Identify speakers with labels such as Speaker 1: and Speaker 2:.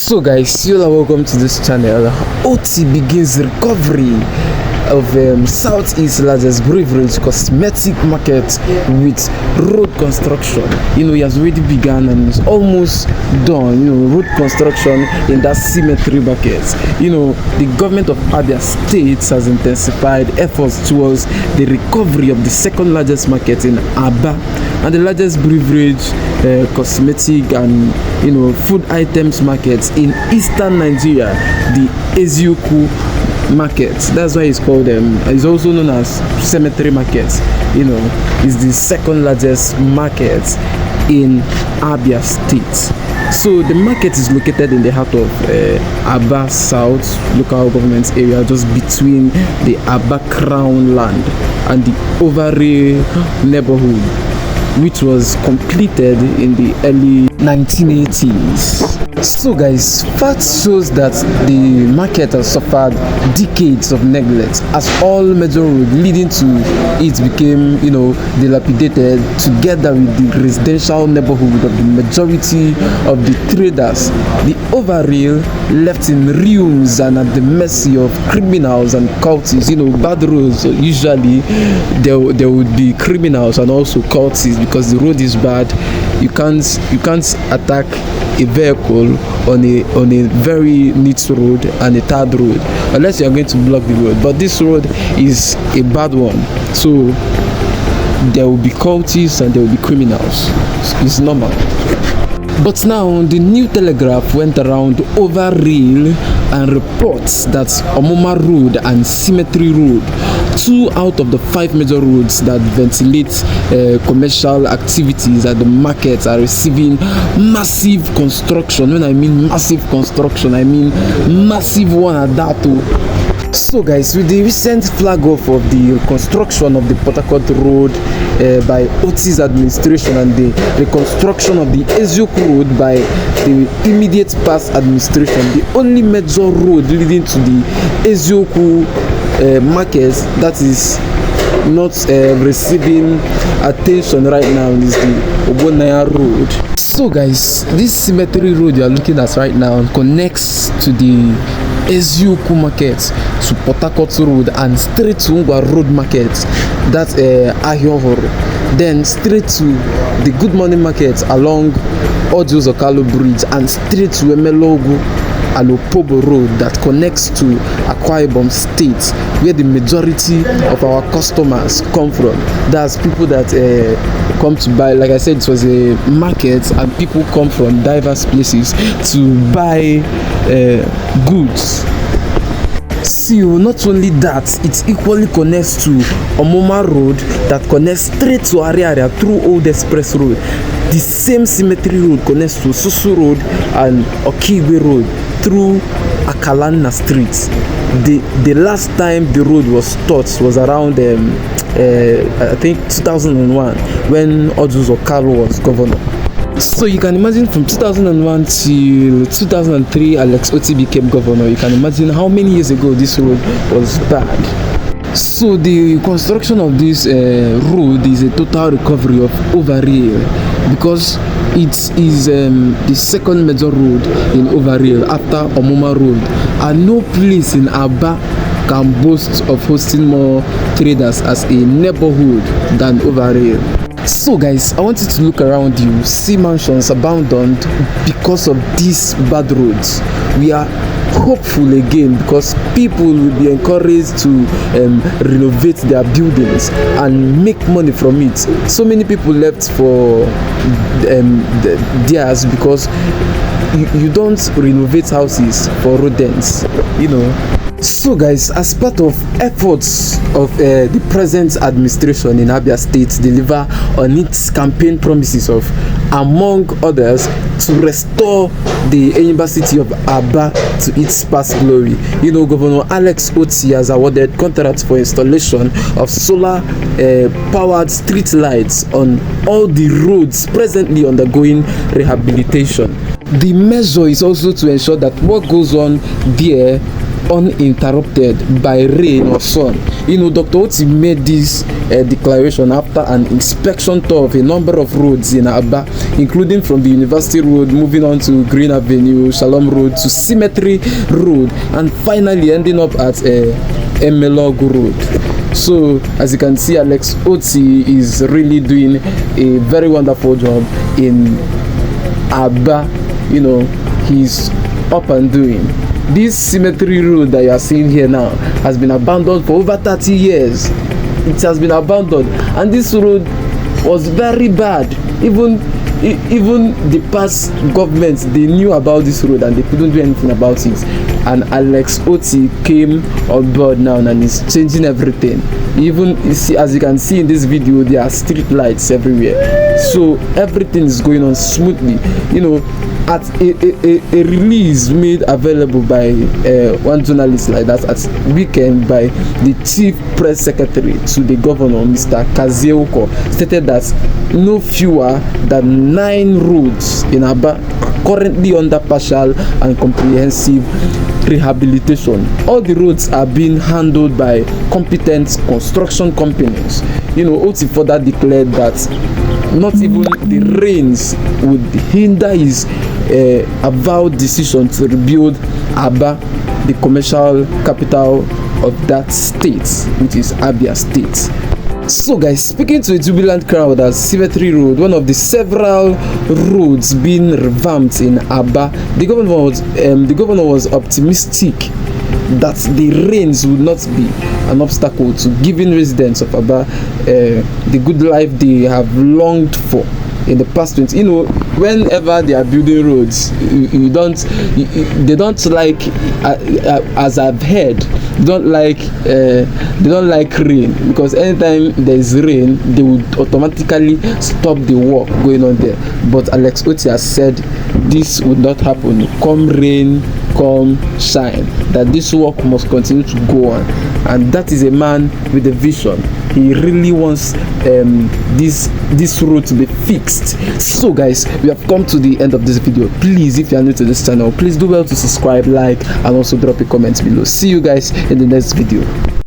Speaker 1: So guys, you're welcome to this channel. Otti begins recovery of Southeast largest beverage cosmetic market with road construction. He has already begun and is almost done. Road construction in that cemetery market. The government of Abia State has intensified efforts towards the recovery of the second largest market in Abia and the largest beverage, cosmetic and food items markets in eastern Nigeria, the Ezioku market. That's why it's called it's also known as cemetery market. It's the second largest market in Abia State. So the market is located in the heart of Abia South local government area, just between the Abia Crown land and the Ovary neighborhood, which was completed in the early 1980s. So guys, facts shows that the market has suffered decades of neglect as all major roads leading to it became dilapidated, together with the residential neighborhood of the majority of the traders. The overrail left in ruins and at the mercy of criminals and cultists. Bad roads, usually there would be criminals and also cultists, because the road is bad. You can't attack a vehicle on a very neat road and a third road unless you are going to block the road. But this road is a bad one, so there will be cultists and there will be criminals. It's normal. But now the new telegraph went around over rail and reports that Omoma Road and Cemetery Road, 2 out of the 5 major roads that ventilate commercial activities at the markets, are receiving massive construction. When I mean massive construction, I mean massive one at that too. So guys, with the recent flag off of the construction of the Port Harcourt Road by Otti's administration and the reconstruction of the Ezioku Road by the immediate past administration, the only major road leading to the Ezioku markets that is not receiving attention right now is the Ogbonnaya Road. So guys, this cemetery road you are looking at right now connects to the Ezioku market, to Port Harcourt Road, and straight to Ngwa Road market, that's Ahiohoro, then straight to the Good Morning market along Ojo Zokalo Bridge, and straight to Emelogu and Opobo Road that connects to Akwa Ibom State, where the majority of our customers come from. That's people that come to buy. Like I said, it was a market and people come from diverse places to buy goods. See, not only that, it equally connects to Omoma Road that connects straight to Area through Old Express Road. The same cemetery road connects to Susu Road and Okigwe Road through Akalana Street. The last time the road was touched was around I think 2001, when Ojo Zokalo was governor. So you can imagine from 2001 till 2003 Alex Otti became governor. You can imagine how many years ago this road was bad. So the construction of this road is a total recovery of Overrail, because it is the second major road in Overrail after Omoma Road, and no place in Abia can boast of hosting more traders as a neighborhood than Overrail. So guys, I want you to look around you, see mansions abandoned because of these bad roads. We are hopeful again because people will be encouraged to renovate their buildings and make money from it. So many people left for theirs because you don't renovate houses for rodents, So guys, as part of efforts of the present administration in Abia State to deliver on its campaign promises of, among others, to restore the University of Abia to its past glory, Governor Alex Otti has awarded contracts for installation of solar powered street lights on all the roads presently undergoing rehabilitation. The measure is also to ensure that what goes on there uninterrupted by rain or sun. Dr. Otti made this declaration after an inspection tour of a number of roads in Abia including from the University Road, moving on to Green Avenue, Shalom Road, to Cemetery Road, and finally ending up at Emelog Road. So as you can see, Alex Otti is really doing a very wonderful job in Abia. You know, he's up and doing. This cemetery road that you are seeing here now has been abandoned for over 30 years. It has been abandoned, and this road was very bad. Even the past governments, they knew about this road and they couldn't do anything about it. And Alex Otti came on board now and is changing everything. Even as you can see in this video, there are street lights everywhere, so everything is going on smoothly. You know, at a release made available by one journalist like that at weekend by the chief press secretary to the governor, Mr. Kazeoko, stated that no fewer than 9 roads in Abia are currently under partial and comprehensive rehabilitation. All the roads are being handled by competent construction companies. You know, Otti further declared that not even the rains would hinder his avowed decision to rebuild Abia, the commercial capital of that state, which is Abia State. So guys, speaking to a jubilant crowd at Cemetery Road, one of the several roads being revamped in Abia, the governor was optimistic that the rains would not be an obstacle to giving residents of Abia the good life they have longed for in the past 20. You know, whenever they are building roads, they don't like, as I've heard, they don't like rain, because anytime there is rain, they would automatically stop the work going on there. But Alex Otti has said this would not happen. Come rain, come shine, that this work must continue to go on, and that is a man with a vision. He really wants this road to be fixed. So guys, we have come to the end of this video. Please, if you are new to this channel, please do well to subscribe, like, and also drop a comment below. See you guys in the next video.